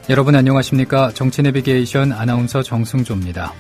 여러분 안녕하십니까? 정치내비게이션 아나운서 정승조입니다.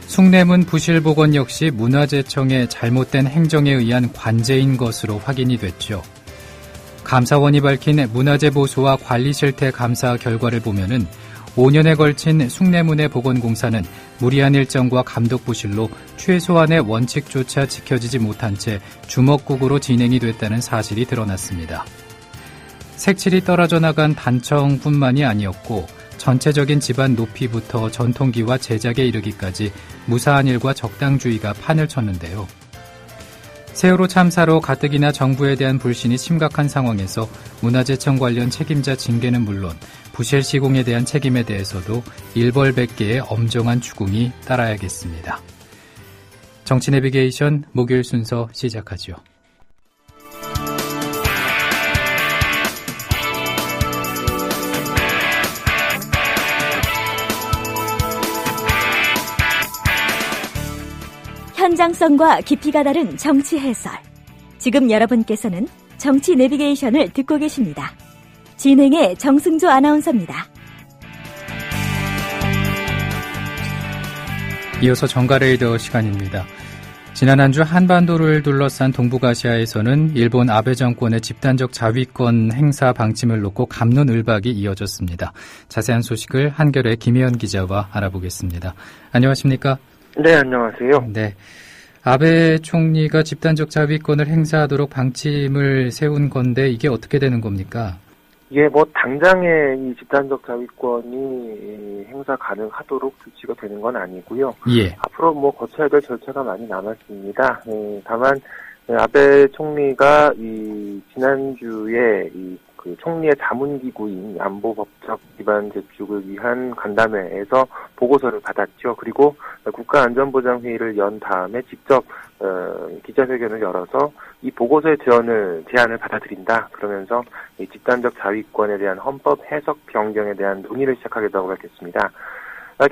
숭례문 부실복원 역시 문화재청의 잘못된 행정에 의한 관제인 것으로 확인이 됐죠. 감사원이 밝힌 문화재 보수와 관리 실태 감사 결과를 보면은 5년에 걸친 숭례문의 복원공사는 무리한 일정과 감독 부실로 최소한의 원칙조차 지켜지지 못한 채 주먹국으로 진행이 됐다는 사실이 드러났습니다. 색칠이 떨어져 나간 단청뿐만이 아니었고 전체적인 집안 높이부터 전통기와 제작에 이르기까지 무사한 일과 적당주의가 판을 쳤는데요. 세월호 참사로 가뜩이나 정부에 대한 불신이 심각한 상황에서 문화재청 관련 책임자 징계는 물론 부실 시공에 대한 책임에 대해서도 일벌백계의 엄정한 추궁이 따라야겠습니다. 정치내비게이션 목요일 순서 시작하죠. 현장성과 깊이가 다른 정치 해설. 지금 여러분께서는 정치 내비게이션을 듣고 계십니다. 진행의 정승조 아나운서입니다. 이어서 정가레이더 시간입니다. 지난 한 주 한반도를 둘러싼 동북아시아에서는 일본 아베 정권의 집단적 자위권 행사 방침을 놓고 갑론을박이 이어졌습니다. 자세한 소식을 한겨레 김혜연 기자와 알아보겠습니다. 안녕하십니까? 네, 안녕하세요. 네. 아베 총리가 집단적 자위권을 행사하도록 방침을 세운 건데 이게 어떻게 되는 겁니까? 예, 당장에 이 집단적 자위권이 행사 가능하도록 조치가 되는 건 아니고요. 예. 앞으로 거쳐야 될 절차가 많이 남았습니다. 다만 아베 총리가 이 지난주에 그 총리의 자문기구인 안보법적 기반 제축을 위한 간담회에서 보고서를 받았죠. 그리고 국가안전보장회의를 연 다음에 직접 기자회견을 열어서 이 보고서의 제안을 받아들인다. 그러면서 이 집단적 자위권에 대한 헌법 해석 변경에 대한 논의를 시작하겠다고 밝혔습니다.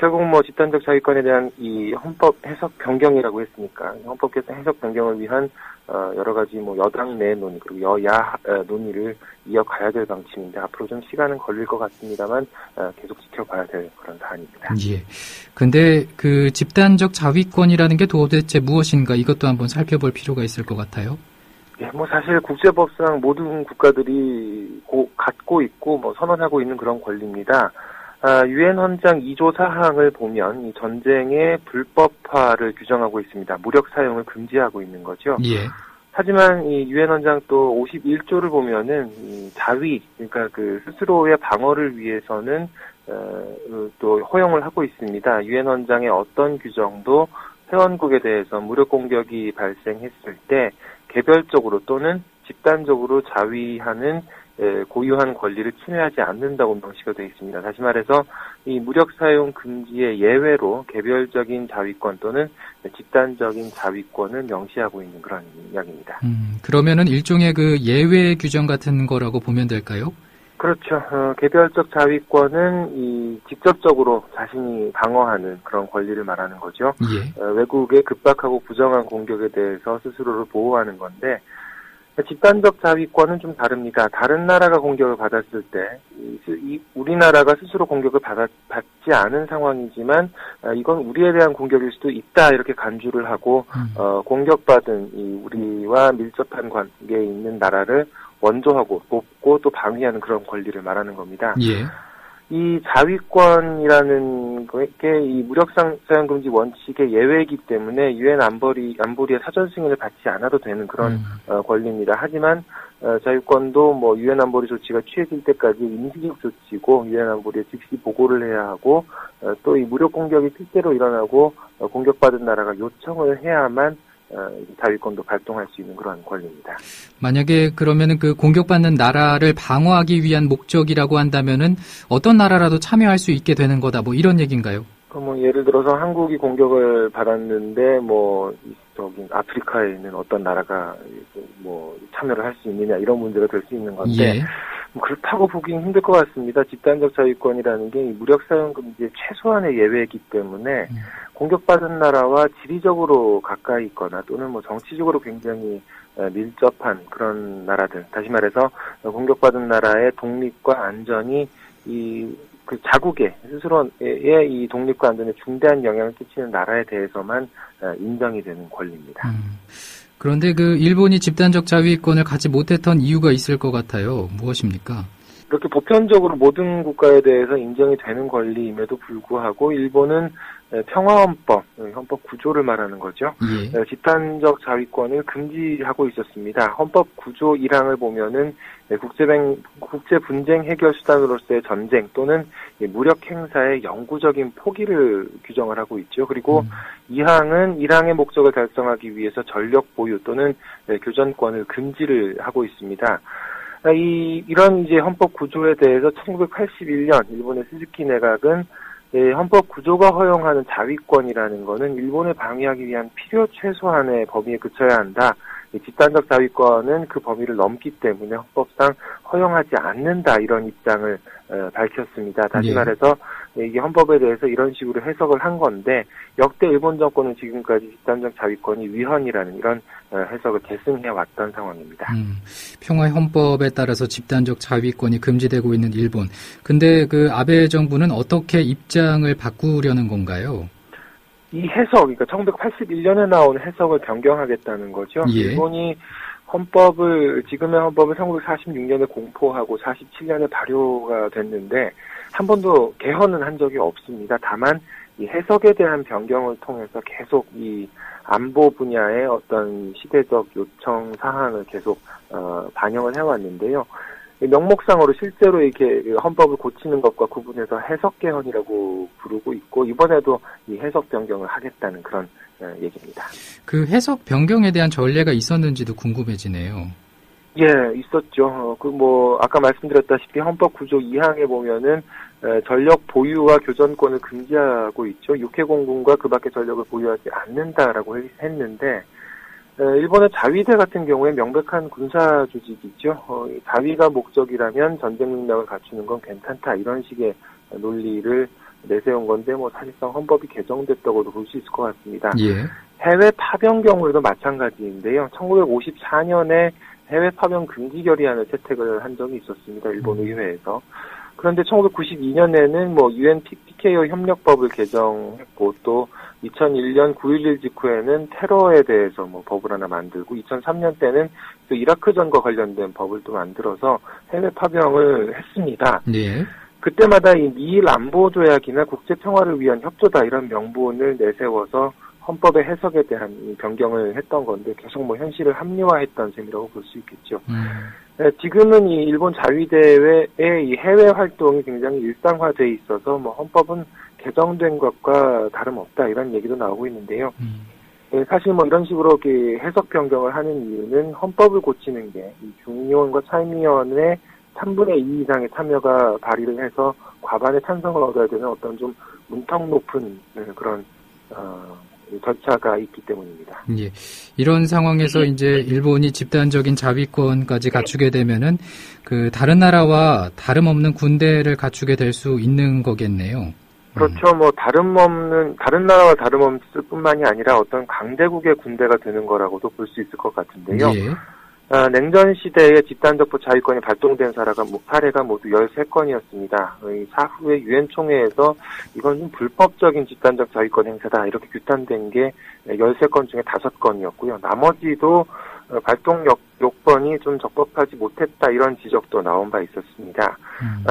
결국 집단적 자위권에 대한 이 헌법 해석 변경이라고 했으니까 헌법 해석 변경을 위한 여러 가지 여당 내 논의 그리고 여야 논의를 이어가야 될 방침인데 앞으로 좀 시간은 걸릴 것 같습니다만 계속 지켜봐야 될 그런 사안입니다. 예. 근데 그 집단적 자위권이라는 게 도대체 무엇인가 이것도 한번 살펴볼 필요가 있을 것 같아요. 예, 사실 국제법상 모든 국가들이 갖고 있고 선언하고 있는 그런 권리입니다. 유엔 헌장 2조 사항을 보면 이 전쟁의 불법화를 규정하고 있습니다. 무력 사용을 금지하고 있는 거죠. 예. 하지만 이 유엔 헌장 또 51조를 보면은 이 자위, 그러니까 그 스스로의 방어를 위해서는 또 허용을 하고 있습니다. 유엔 헌장의 어떤 규정도 회원국에 대해서 무력 공격이 발생했을 때 개별적으로 또는 집단적으로 자위하는 고유한 권리를 침해하지 않는다고 명시가 되어 있습니다. 다시 말해서 이 무력 사용 금지의 예외로 개별적인 자위권 또는 집단적인 자위권을 명시하고 있는 그런 이야기입니다. 그러면은 일종의 그 예외 규정 같은 거라고 보면 될까요? 그렇죠. 개별적 자위권은 이 직접적으로 자신이 방어하는 그런 권리를 말하는 거죠. 예. 외국의 급박하고 부정한 공격에 대해서 스스로를 보호하는 건데 집단적 자위권은 좀 다릅니다. 다른 나라가 공격을 받았을 때 우리나라가 스스로 공격을 받지 않은 상황이지만 이건 우리에 대한 공격일 수도 있다 이렇게 간주를 하고 공격받은 이 우리와 밀접한 관계에 있는 나라를 원조하고 돕고 또 방위하는 그런 권리를 말하는 겁니다. 예. 이 자위권이라는 게 이 무력 사용 금지 원칙의 예외이기 때문에 유엔 안보리의 사전 승인을 받지 않아도 되는 그런 권리입니다. 하지만 자위권도 유엔 안보리 조치가 취해질 때까지 임시적 조치고 유엔 안보리에 즉시 보고를 해야 하고 또 이 무력 공격이 실제로 일어나고 공격받은 나라가 요청을 해야만 자위권도 발동할 수 있는 그런 권리입니다. 만약에 그러면은 그 공격받는 나라를 방어하기 위한 목적이라고 한다면은 어떤 나라라도 참여할 수 있게 되는 거다 이런 얘기인가요? 예를 들어서 한국이 공격을 받았는데 아프리카에 있는 어떤 나라가 참여를 할 수 있느냐 이런 문제가 될 수 있는 건데 예. 그렇다고 보기는 힘들 것 같습니다. 집단적 자위권이라는 게 무력 사용 금지의 최소한의 예외이기 때문에 공격받은 나라와 지리적으로 가까이 있거나 또는 정치적으로 굉장히 밀접한 그런 나라들, 다시 말해서 공격받은 나라의 독립과 안전이 그 자국의 스스로의 이 독립과 안전에 중대한 영향을 끼치는 나라에 대해서만 인정이 되는 권리입니다. 그런데 그 일본이 집단적 자위권을 갖지 못했던 이유가 있을 것 같아요. 무엇입니까? 이렇게 보편적으로 모든 국가에 대해서 인정이 되는 권리임에도 불구하고 일본은 평화헌법, 헌법 구조를 말하는 거죠. 예. 집단적 자위권을 금지하고 있었습니다. 헌법 구조 1항을 보면은 국제 분쟁 해결 수단으로서의 전쟁 또는 무력 행사의 영구적인 포기를 규정을 하고 있죠. 그리고 2항은 1항의 목적을 달성하기 위해서 전력 보유 또는 교전권을 금지를 하고 있습니다. 이런 이제 헌법 구조에 대해서 1981년 일본의 스즈키 내각은 헌법 구조가 허용하는 자위권이라는 것은 일본을 방위하기 위한 필요 최소한의 범위에 그쳐야 한다. 집단적 자위권은 그 범위를 넘기 때문에 헌법상 허용하지 않는다. 이런 입장을 밝혔습니다. 다시 말해서 이게 헌법에 대해서 이런 식으로 해석을 한 건데 역대 일본 정권은 지금까지 집단적 자위권이 위헌이라는 이런 해석을 계승해 왔던 상황입니다. 평화 헌법에 따라서 집단적 자위권이 금지되고 있는 일본. 근데 그 아베 정부는 어떻게 입장을 바꾸려는 건가요? 이 해석, 그러니까 1981년에 나온 해석을 변경하겠다는 거죠. 예. 일본이 지금의 헌법을 1946년에 공포하고 47년에 발효가 됐는데 한 번도 개헌은 한 적이 없습니다. 다만 이 해석에 대한 변경을 통해서 계속 이 안보 분야의 어떤 시대적 요청 사항을 계속 반영을 해왔는데요. 명목상으로 실제로 이렇게 헌법을 고치는 것과 구분해서 해석 개헌이라고 부르고 있고 이번에도 이 해석 변경을 하겠다는 그런 얘기입니다. 그 해석 변경에 대한 전례가 있었는지도 궁금해지네요. 예, 있었죠. 아까 말씀드렸다시피 헌법 구조 2항에 보면은 전력 보유와 교전권을 금지하고 있죠. 육해공군과 그 밖의 전력을 보유하지 않는다라고 했는데, 일본의 자위대 같은 경우에 명백한 군사 조직이죠. 자위가 목적이라면 전쟁 능력을 갖추는 건 괜찮다. 이런 식의 논리를 내세운 건데, 사실상 헌법이 개정됐다고도 볼 수 있을 것 같습니다. 예. 해외 파병 경우에도 마찬가지인데요. 1954년에 해외 파병 금지 결의안을 채택을 한 적이 있었습니다. 일본 의회에서. 그런데 1992년에는 유엔 PKO 협력법을 개정했고 또 2001년 9.11 직후에는 테러에 대해서 법을 하나 만들고 2003년 때는 또 이라크전과 관련된 법을 또 만들어서 해외 파병을 했습니다. 네. 그때마다 이 미일 안보 조약이나 국제 평화를 위한 협조다 이런 명분을 내세워서 헌법의 해석에 대한 변경을 했던 건데 계속 현실을 합리화했던 셈이라고 볼 수 있겠죠. 지금은 이 일본 자위대의 이 해외 활동이 굉장히 일상화돼 있어서 헌법은 개정된 것과 다름없다 이런 얘기도 나오고 있는데요. 사실 이런 식으로 해석 변경을 하는 이유는 헌법을 고치는 게 중의원과 참의원의 3분의 2 이상의 참여가 발의를 해서 과반의 찬성을 얻어야 되는 어떤 좀 문턱 높은 그런 절차가 있기 때문입니다. 예. 이런 상황에서 이제 일본이 집단적인 자위권까지 갖추게 되면은 다른 나라와 다름없는 군대를 갖추게 될 수 있는 거겠네요. 그렇죠. 다른 나라와 다름없을 뿐만이 아니라 어떤 강대국의 군대가 되는 거라고도 볼 수 있을 것 같은데요. 예. 냉전 시대에 집단적 자위권이 발동된 사례가 모두 13건이었습니다. 사후에 유엔 총회에서 이건 좀 불법적인 집단적 자위권 행사다 이렇게 규탄된 게 13건 중에 5건이었고요. 나머지도 발동 요건이 좀 적법하지 못했다 이런 지적도 나온 바 있었습니다.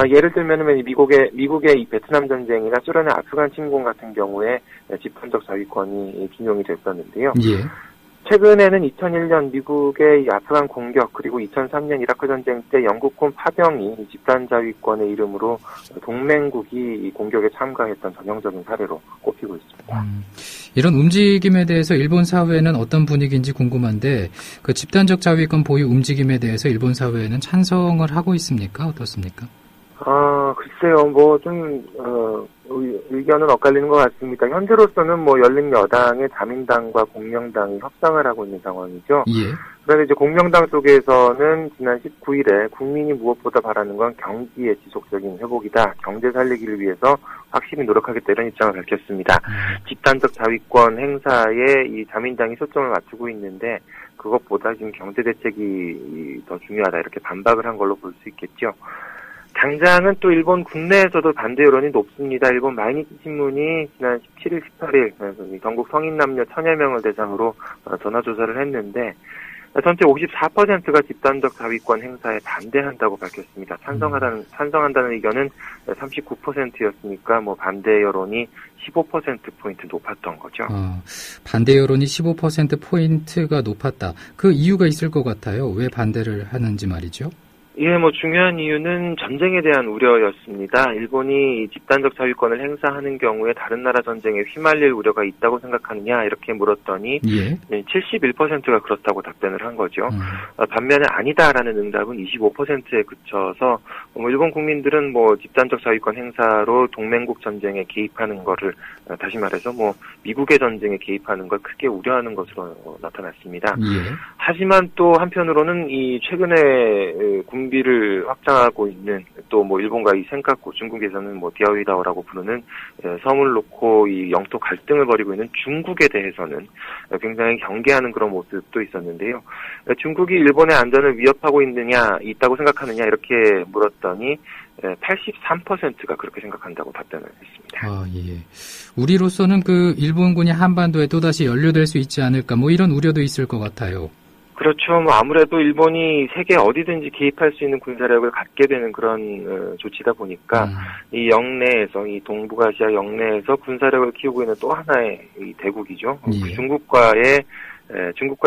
예를 들면 미국의 이 베트남 전쟁이나 소련의 아프간 침공 같은 경우에 집단적 자위권이 준용이 됐었는데요. 예. 최근에는 2001년 미국의 이 아프간 공격 그리고 2003년 이라크 전쟁 때 영국군 파병이 집단자위권의 이름으로 동맹국이 이 공격에 참가했던 전형적인 사례로 꼽히고 있습니다. 이런 움직임에 대해서 일본 사회는 어떤 분위기인지 궁금한데 그 집단적 자위권 보유 움직임에 대해서 일본 사회는 찬성을 하고 있습니까? 어떻습니까? 글쎄요, 의견은 엇갈리는 것 같습니다. 현재로서는 열린여당의 자민당과 공명당이 협상을 하고 있는 상황이죠. 예. 그런데 이제 공명당 쪽에서는 지난 19일에 국민이 무엇보다 바라는 건 경기의 지속적인 회복이다. 경제 살리기를 위해서 확실히 노력하겠다 이런 입장을 밝혔습니다. 집단적 자위권 행사에 이 자민당이 초점을 맞추고 있는데 그것보다 지금 경제 대책이 더 중요하다 이렇게 반박을 한 걸로 볼 수 있겠죠. 당장은 또 일본 국내에서도 반대 여론이 높습니다. 일본 마이니치 신문이 지난 17일, 18일 전국 성인 남녀 1000여 명을 대상으로 전화조사를 했는데 전체 54%가 집단적 자위권 행사에 반대한다고 밝혔습니다. 찬성한다는 의견은 39%였으니까 반대 여론이 15%포인트 높았던 거죠. 반대 여론이 15%포인트가 높았다. 그 이유가 있을 것 같아요. 왜 반대를 하는지 말이죠. 예, 중요한 이유는 전쟁에 대한 우려였습니다. 일본이 집단적 자위권을 행사하는 경우에 다른 나라 전쟁에 휘말릴 우려가 있다고 생각하느냐 이렇게 물었더니 71%가 그렇다고 답변을 한 거죠. 반면에 아니다라는 응답은 25%에 그쳐서 일본 국민들은 집단적 자위권 행사로 동맹국 전쟁에 개입하는 거를 다시 말해서 미국의 전쟁에 개입하는 걸 크게 우려하는 것으로 나타났습니다. 하지만 또 한편으로는 이 최근에 군비를 확장하고 있는 또 일본과 이 센카쿠, 중국에서는 디아오이다오라고 부르는 섬을 놓고 이 영토 갈등을 벌이고 있는 중국에 대해서는 굉장히 경계하는 그런 모습도 있었는데요. 중국이 일본의 안전을 위협하고 있다고 생각하느냐 이렇게 물었더니 83%가 그렇게 생각한다고 답변을 했습니다. 예. 우리로서는 일본군이 한반도에 또다시 연루될 수 있지 않을까 이런 우려도 있을 것 같아요. 그렇죠. 아무래도 일본이 세계 어디든지 개입할 수 있는 군사력을 갖게 되는 그런 조치다 보니까 이 영내에서, 이 동북아시아 영내에서 군사력을 키우고 있는 또 하나의 이 대국이죠. 중국과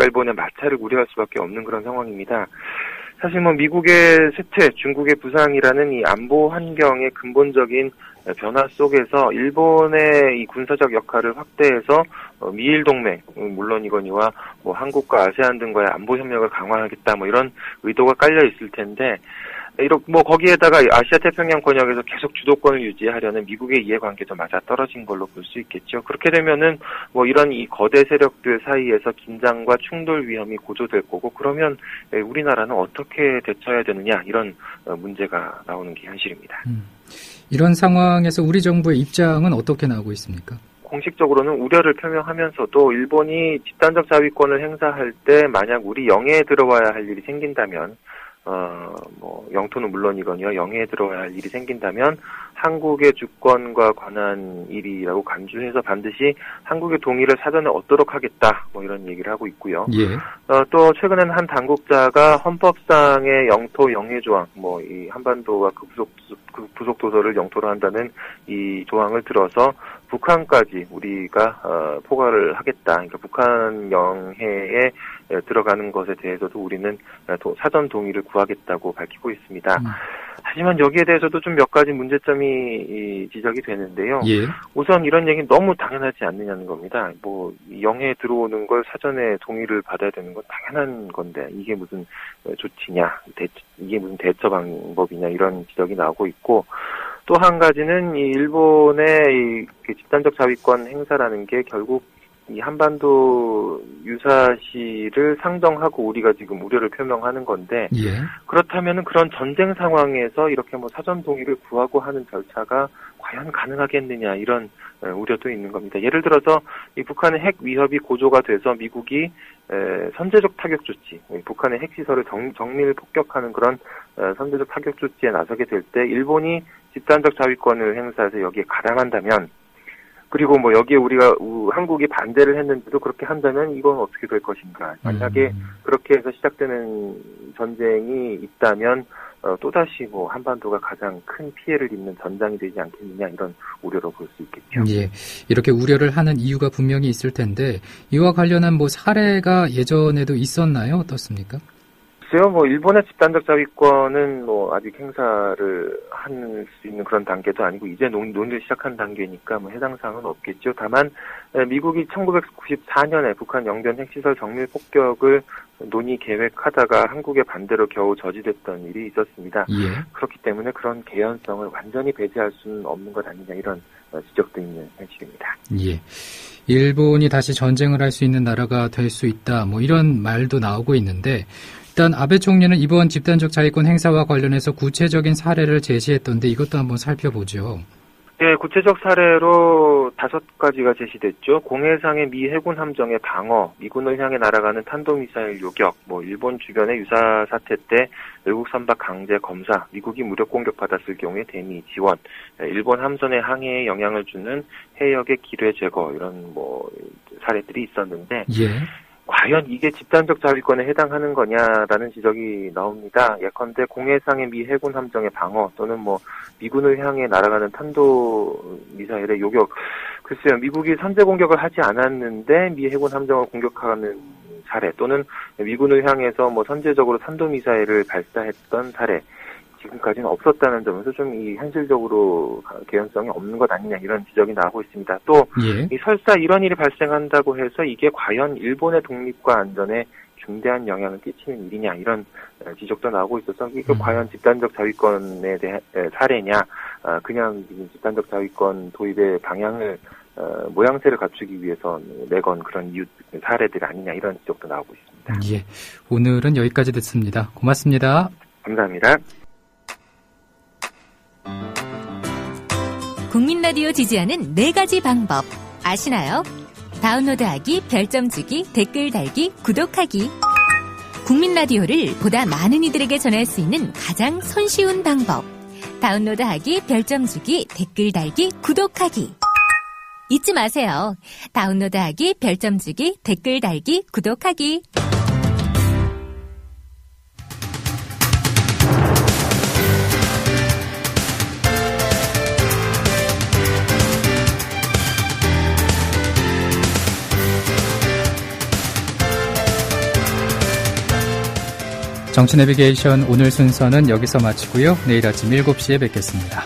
일본의 마찰을 우려할 수밖에 없는 그런 상황입니다. 사실 미국의 쇠퇴, 중국의 부상이라는 이 안보 환경의 근본적인 변화 속에서 일본의 이 군사적 역할을 확대해서 미일 동맹 물론이거니와 한국과 아세안 등과의 안보 협력을 강화하겠다 이런 의도가 깔려 있을 텐데 거기에다가 아시아 태평양 권역에서 계속 주도권을 유지하려는 미국의 이해관계도 맞아떨어진 걸로 볼 수 있겠죠. 그렇게 되면은 이런 이 거대 세력들 사이에서 긴장과 충돌 위험이 고조될 거고 그러면 우리나라는 어떻게 대처해야 되느냐 이런 문제가 나오는 게 현실입니다. 이런 상황에서 우리 정부의 입장은 어떻게 나오고 있습니까? 공식적으로는 우려를 표명하면서도 일본이 집단적 자위권을 행사할 때 만약 우리 영해에 들어와야 할 일이 생긴다면 영토는 물론이거니와 영해에 들어와야 할 일이 생긴다면 한국의 주권과 관한 일이라고 간주해서 반드시 한국의 동의를 사전에 얻도록 하겠다 이런 얘기를 하고 있고요. 또 최근에는 한 당국자가 헌법상의 영토 영해 조항 이 한반도와 그 부속 도서를 영토로 한다는 이 조항을 들어서 북한까지 우리가 포괄을 하겠다. 그러니까 북한 영해에 들어가는 것에 대해서도 우리는 사전 동의를 구하겠다고 밝히고 있습니다. 하지만 여기에 대해서도 좀 몇 가지 문제점이 지적이 되는데요. 우선 이런 얘기는 너무 당연하지 않느냐는 겁니다. 영해에 들어오는 걸 사전에 동의를 받아야 되는 건 당연한 건데 이게 무슨 조치냐, 이게 무슨 대처 방법이냐 이런 지적이 나오고 있고 또 한 가지는 이 일본의 집단적 자위권 행사라는 게 결국 이 한반도 유사시를 상정하고 우리가 지금 우려를 표명하는 건데 그렇다면은 그런 전쟁 상황에서 이렇게 사전 동의를 구하고 하는 절차가 과연 가능하겠느냐 이런 우려도 있는 겁니다. 예를 들어서 이 북한의 핵 위협이 고조가 돼서 미국이 선제적 타격 조치, 북한의 핵시설을 정밀 폭격하는 그런 선제적 타격 조치에 나서게 될 때 일본이 집단적 자위권을 행사해서 여기에 가담한다면 그리고 여기에 한국이 반대를 했는데도 그렇게 한다면 이건 어떻게 될 것인가. 만약에 그렇게 해서 시작되는 전쟁이 있다면 또다시 한반도가 가장 큰 피해를 입는 전장이 되지 않겠느냐 이런 우려로 볼 수 있겠죠. 이렇게 우려를 하는 이유가 분명히 있을 텐데 이와 관련한 사례가 예전에도 있었나요? 어떻습니까? 글쎄요, 일본의 집단적 자위권은 아직 행사를 할 수 있는 그런 단계도 아니고 이제 논의를 시작한 단계니까 해당 사항은 없겠죠. 다만 미국이 1994년에 북한 영변 핵시설 정밀 폭격을 논의 계획하다가 한국의 반대로 겨우 저지됐던 일이 있었습니다. 그렇기 때문에 그런 개연성을 완전히 배제할 수는 없는 것 아니냐 이런 지적도 있는 현실입니다. 일본이 다시 전쟁을 할 수 있는 나라가 될 수 있다 이런 말도 나오고 있는데 일단 아베 총리는 이번 집단적 자위권 행사와 관련해서 구체적인 사례를 제시했던데 이것도 한번 살펴보죠. 예, 구체적 사례로 5가지가 제시됐죠. 공해상의 미 해군 함정의 방어, 미군을 향해 날아가는 탄도미사일 요격, 일본 주변의 유사 사태 때 외국 선박 강제 검사, 미국이 무력 공격받았을 경우에 대미 지원, 일본 함선의 항해에 영향을 주는 해역의 기뢰 제거, 이런 사례들이 있었는데, 예. 과연 이게 집단적 자위권에 해당하는 거냐라는 지적이 나옵니다. 예컨대 공해상의 미 해군 함정의 방어 또는 미군을 향해 날아가는 탄도 미사일의 요격. 글쎄요, 미국이 선제 공격을 하지 않았는데 미 해군 함정을 공격하는 사례 또는 미군을 향해서 선제적으로 탄도 미사일을 발사했던 사례. 지금까지는 없었다는 점에서 좀 이 현실적으로 개연성이 없는 것 아니냐 이런 지적이 나오고 있습니다. 또 이 설사 이런 일이 발생한다고 해서 이게 과연 일본의 독립과 안전에 중대한 영향을 끼치는 일이냐 이런 지적도 나오고 있어서 이거 과연 집단적 자위권에 대한 사례냐 그냥 집단적 자위권 도입의 방향을 모양새를 갖추기 위해서 내건 그런 사례들 아니냐 이런 지적도 나오고 있습니다. 예, 오늘은 여기까지 듣습니다. 고맙습니다. 감사합니다. 국민 라디오 지지하는 4가지 방법 아시나요? 다운로드하기, 별점 주기, 댓글 달기, 구독하기. 국민 라디오를 보다 많은 이들에게 전할 수 있는 가장 손쉬운 방법. 다운로드하기, 별점 주기, 댓글 달기, 구독하기. 잊지 마세요. 다운로드하기, 별점 주기, 댓글 달기, 구독하기. 정치 내비게이션 오늘 순서는 여기서 마치고요. 내일 아침 7시에 뵙겠습니다.